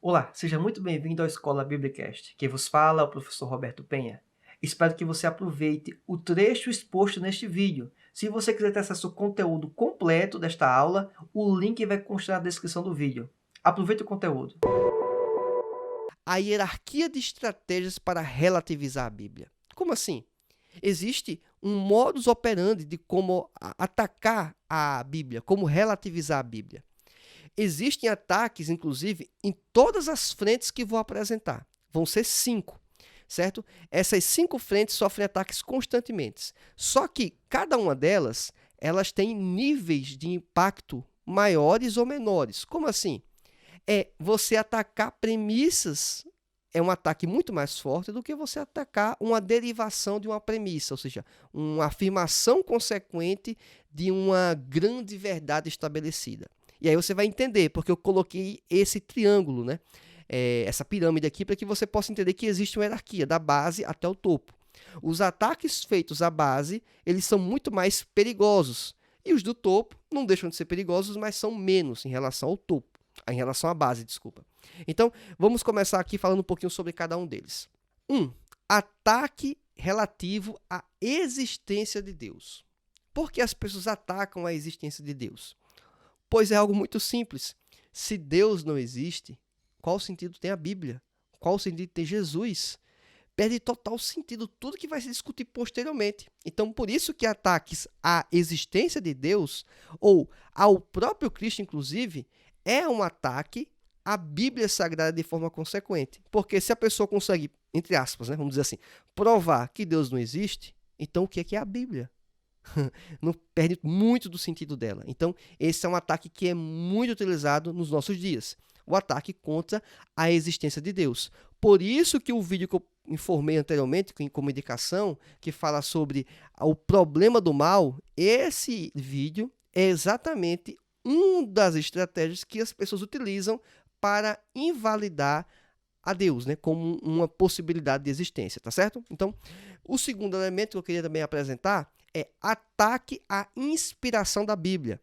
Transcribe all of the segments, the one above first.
Olá, seja muito bem-vindo à Escola Biblicast. Quem vos fala é o professor Roberto Penha. Espero que você aproveite o trecho exposto neste vídeo. Se você quiser ter acesso ao conteúdo completo desta aula, o link vai constar na descrição do vídeo. Aproveite o conteúdo. A hierarquia de estratégias para relativizar a Bíblia. Como assim? Existe um modus operandi de como atacar a Bíblia, como relativizar a Bíblia. Existem ataques, inclusive, em todas as frentes que vou apresentar. Vão ser 5, certo? Essas 5 frentes sofrem ataques constantemente. Só que cada uma delas, elas têm níveis de impacto maiores ou menores. Como assim? É você atacar premissas, é um ataque muito mais forte do que você atacar uma derivação de uma premissa, ou seja, uma afirmação consequente de uma grande verdade estabelecida. E aí você vai entender, porque eu coloquei esse triângulo, né? Essa pirâmide aqui, para que você possa entender que existe uma hierarquia, da base até o topo. Os ataques feitos à base, eles são muito mais perigosos. E os do topo não deixam de ser perigosos, mas são menos em relação ao topo. Em relação à base, desculpa. Então, vamos começar aqui falando um pouquinho sobre cada um deles. 1. Ataque relativo à existência de Deus. Por que as pessoas atacam a existência de Deus? Pois é algo muito simples. Se Deus não existe, qual sentido tem a Bíblia? Qual sentido tem Jesus? Perde total sentido tudo que vai se discutir posteriormente. Então, por isso que ataques à existência de Deus, ou ao próprio Cristo, inclusive, é um ataque à Bíblia Sagrada de forma consequente. Porque se a pessoa consegue, entre aspas, né, vamos dizer assim, provar que Deus não existe, então o que é a Bíblia? Não perde muito do sentido dela. Então, esse é um ataque que é muito utilizado nos nossos dias. O ataque contra a existência de Deus. Por isso que o vídeo que eu informei anteriormente, como indicação, que fala sobre o problema do mal, esse vídeo é exatamente uma das estratégias que as pessoas utilizam para invalidar a Deus, né, como uma possibilidade de existência, tá certo? Então, o segundo elemento que eu queria também apresentar é ataque à inspiração da Bíblia.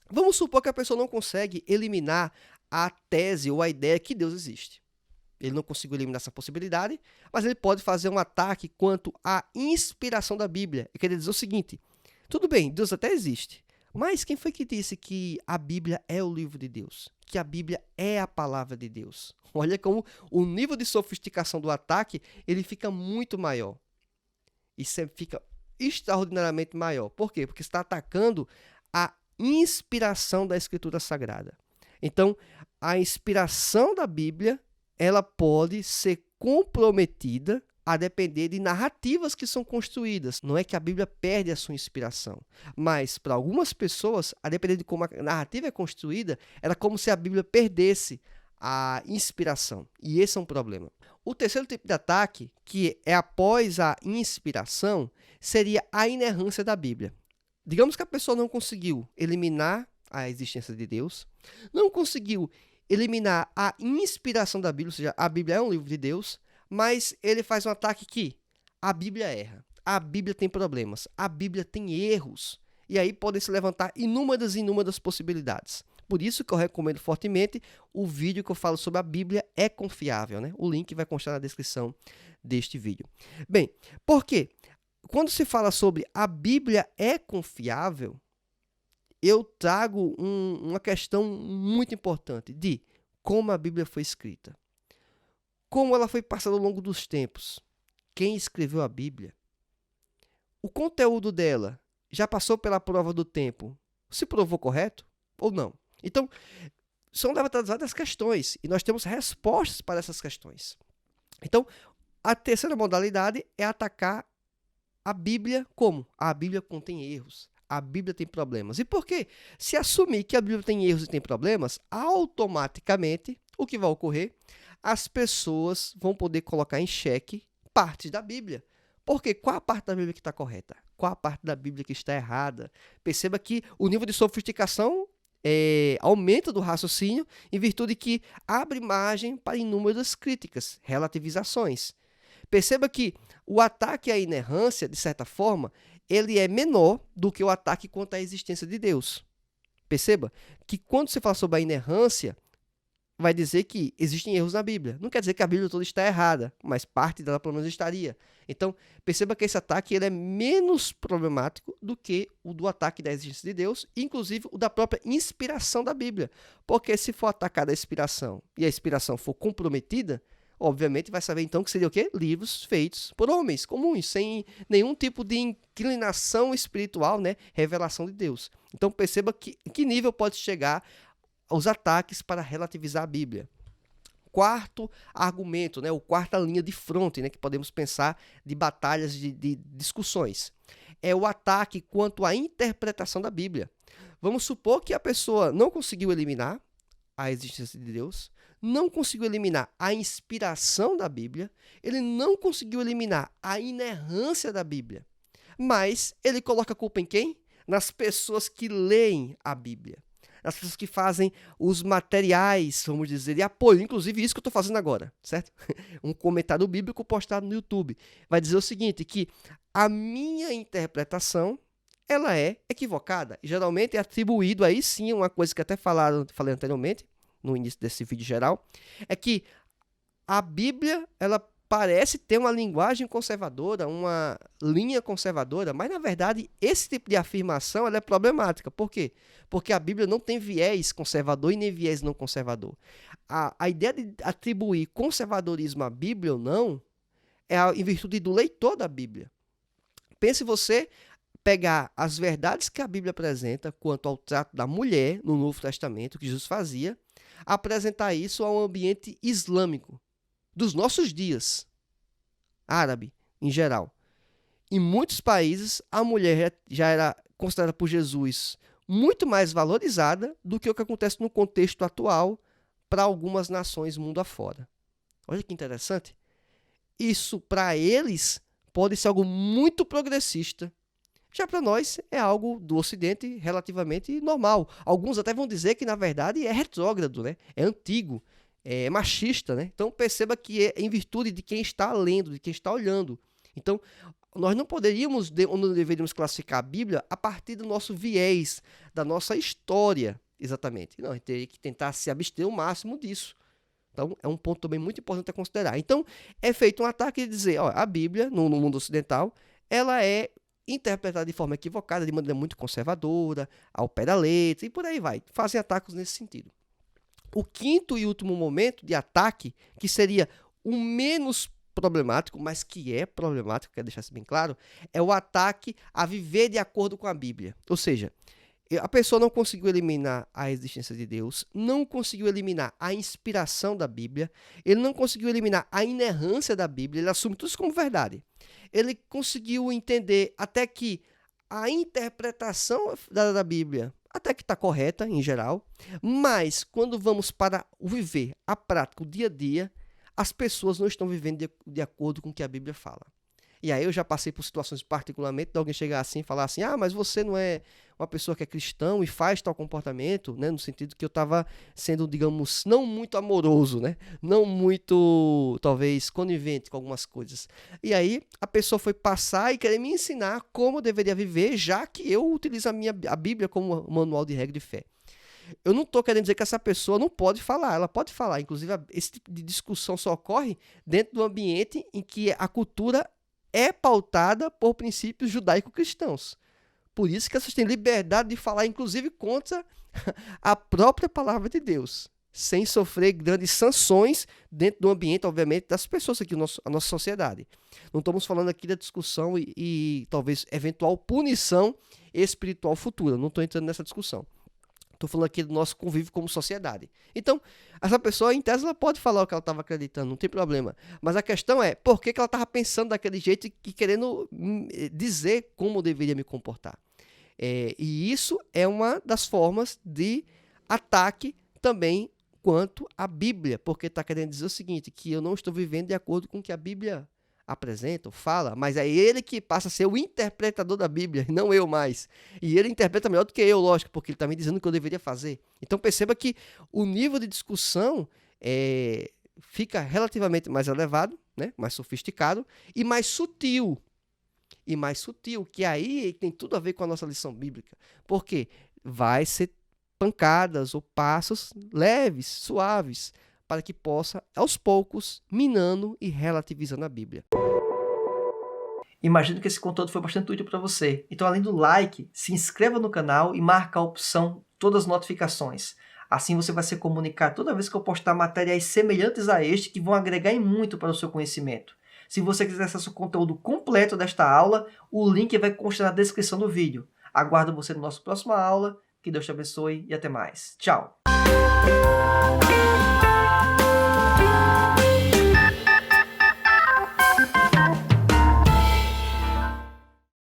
Vamos supor que a pessoa não consegue eliminar a tese ou a ideia que Deus existe. Ele não conseguiu eliminar essa possibilidade, mas ele pode fazer um ataque quanto à inspiração da Bíblia. Eu queria dizer o seguinte: tudo bem, Deus até existe, mas quem foi que disse que a Bíblia é o livro de Deus? Que a Bíblia é a palavra de Deus? Olha como o nível de sofisticação do ataque ele fica muito maior. E sempre fica extraordinariamente maior. Por quê? Porque está atacando a inspiração da Escritura Sagrada. Então, a inspiração da Bíblia ela pode ser comprometida a depender de narrativas que são construídas. Não é que a Bíblia perde a sua inspiração, mas para algumas pessoas, a depender de como a narrativa é construída, era como se a Bíblia perdesse a inspiração. E esse é um problema. O terceiro tipo de ataque, que é após a inspiração, seria a inerrância da Bíblia. Digamos que a pessoa não conseguiu eliminar a existência de Deus, não conseguiu eliminar a inspiração da Bíblia, ou seja, a Bíblia é um livro de Deus, mas ele faz um ataque que a Bíblia erra, a Bíblia tem problemas, a Bíblia tem erros, e aí podem se levantar inúmeras possibilidades. Por isso que eu recomendo fortemente o vídeo que eu falo sobre a Bíblia é confiável, né? O link vai constar na descrição deste vídeo. Bem, por quê? Quando se fala sobre a Bíblia é confiável, eu trago uma questão muito importante de como a Bíblia foi escrita. Como ela foi passada ao longo dos tempos. Quem escreveu a Bíblia? O conteúdo dela já passou pela prova do tempo? Se provou correto ou não? Então, são levantadas questões e nós temos respostas para essas questões. Então, a terceira modalidade é atacar a Bíblia como? A Bíblia contém erros. A Bíblia tem problemas. E por quê? Se assumir que a Bíblia tem erros e tem problemas, automaticamente, o que vai ocorrer? As pessoas vão poder colocar em xeque partes da Bíblia. Porque qual a parte da Bíblia que está correta? Qual a parte da Bíblia que está errada? Perceba que o nível de sofisticação aumenta do raciocínio em virtude que abre margem para inúmeras críticas, relativizações. Perceba que o ataque à inerrância, de certa forma, ele é menor do que o ataque contra a existência de Deus. Perceba que quando se fala sobre a inerrância, vai dizer que existem erros na Bíblia. Não quer dizer que a Bíblia toda está errada, mas parte dela pelo menos estaria. Então, perceba que esse ataque ele é menos problemático do que o do ataque da existência de Deus, inclusive o da própria inspiração da Bíblia. Porque se for atacada a inspiração e a inspiração for comprometida, obviamente vai saber então que seria o quê? Livros feitos por homens comuns, sem nenhum tipo de inclinação espiritual, né? Revelação de Deus. Então perceba que nível pode chegar os ataques para relativizar a Bíblia. Quarto argumento, né, ou quarta linha de fronte, né, que podemos pensar de batalhas, de discussões, é o ataque quanto à interpretação da Bíblia. Vamos supor que a pessoa não conseguiu eliminar a existência de Deus, não conseguiu eliminar a inspiração da Bíblia, ele não conseguiu eliminar a inerrância da Bíblia, mas ele coloca a culpa em quem? Nas pessoas que leem a Bíblia. As pessoas que fazem os materiais, vamos dizer, de apoio, inclusive isso que eu estou fazendo agora, certo? Um comentário bíblico postado no YouTube. Vai dizer o seguinte, que a minha interpretação, ela é equivocada. E geralmente é atribuído aí sim, uma coisa que até falei anteriormente, no início desse vídeo geral, é que a Bíblia, ela parece ter uma linguagem conservadora, uma linha conservadora, mas na verdade esse tipo de afirmação ela é problemática. Por quê? Porque a Bíblia não tem viés conservador e nem viés não conservador. A ideia de atribuir conservadorismo à Bíblia ou não é em virtude do leitor da Bíblia. Pense você pegar as verdades que a Bíblia apresenta quanto ao trato da mulher no Novo Testamento, que Jesus fazia, apresentar isso a um ambiente islâmico dos nossos dias, árabe em geral. Em muitos países, a mulher já era considerada por Jesus muito mais valorizada do que o que acontece no contexto atual para algumas nações mundo afora. Olha que interessante. Isso, para eles, pode ser algo muito progressista. Já para nós, é algo do Ocidente relativamente normal. Alguns até vão dizer que, na verdade, é retrógrado, né? É antigo. É machista, né? Então perceba que é em virtude de quem está lendo, de quem está olhando. Então, nós não poderíamos, ou não deveríamos classificar a Bíblia a partir do nosso viés, da nossa história, exatamente. Não, a gente teria que tentar se abster o máximo disso. Então, é um ponto também muito importante a considerar. Então, é feito um ataque de dizer, ó, a Bíblia, no mundo ocidental, ela é interpretada de forma equivocada, de maneira muito conservadora, ao pé da letra, e por aí vai. Fazem ataques nesse sentido. O quinto e último momento de ataque, que seria o menos problemático, mas que é problemático, quero deixar isso bem claro, é o ataque a viver de acordo com a Bíblia. Ou seja, a pessoa não conseguiu eliminar a existência de Deus, não conseguiu eliminar a inspiração da Bíblia, ele não conseguiu eliminar a inerrância da Bíblia, ele assume tudo isso como verdade. Ele conseguiu entender até que a interpretação da Bíblia até que está correta, em geral, mas quando vamos para o viver, a prática, o dia a dia, as pessoas não estão vivendo de acordo com o que a Bíblia fala. E aí eu já passei por situações particularmente de alguém chegar assim e falar assim, mas você não é uma pessoa que é cristão e faz tal comportamento, né? No sentido que eu estava sendo, digamos, não muito amoroso, né? Não muito, talvez, conivente com algumas coisas. E aí a pessoa foi passar e querer me ensinar como eu deveria viver, já que eu utilizo a Bíblia como manual de regra de fé. Eu não estou querendo dizer que essa pessoa não pode falar, ela pode falar. Inclusive, esse tipo de discussão só ocorre dentro do ambiente em que a cultura é pautada por princípios judaico-cristãos. Por isso que vocês têm liberdade de falar, inclusive, contra a própria palavra de Deus, sem sofrer grandes sanções dentro do ambiente, obviamente, das pessoas aqui, a nossa sociedade. Não estamos falando aqui da discussão e talvez eventual punição espiritual futura. Não estou entrando nessa discussão. Estou falando aqui do nosso convívio como sociedade. Então, essa pessoa, em tese, ela pode falar o que ela estava acreditando, não tem problema. Mas a questão é, por que ela estava pensando daquele jeito e querendo dizer como eu deveria me comportar? E isso é uma das formas de ataque também quanto à Bíblia, porque está querendo dizer o seguinte, que eu não estou vivendo de acordo com o que a Bíblia apresenta, fala, mas é ele que passa a ser o interpretador da Bíblia, não eu mais. E ele interpreta melhor do que eu, lógico, porque ele está me dizendo o que eu deveria fazer. Então perceba que o nível de discussão fica relativamente mais elevado, né? Mais sofisticado e mais sutil. Que aí tem tudo a ver com a nossa lição bíblica. Porque vai ser pancadas ou passos leves, suaves, para que possa, aos poucos, minando e relativizando a Bíblia. Imagino que esse conteúdo foi bastante útil para você. Então, além do like, se inscreva no canal e marque a opção todas as notificações. Assim você vai ser comunicado toda vez que eu postar materiais semelhantes a este que vão agregar em muito para o seu conhecimento. Se você quiser acesso ao conteúdo completo desta aula, o link vai constar na descrição do vídeo. Aguardo você na nossa próxima aula. Que Deus te abençoe e até mais. Tchau!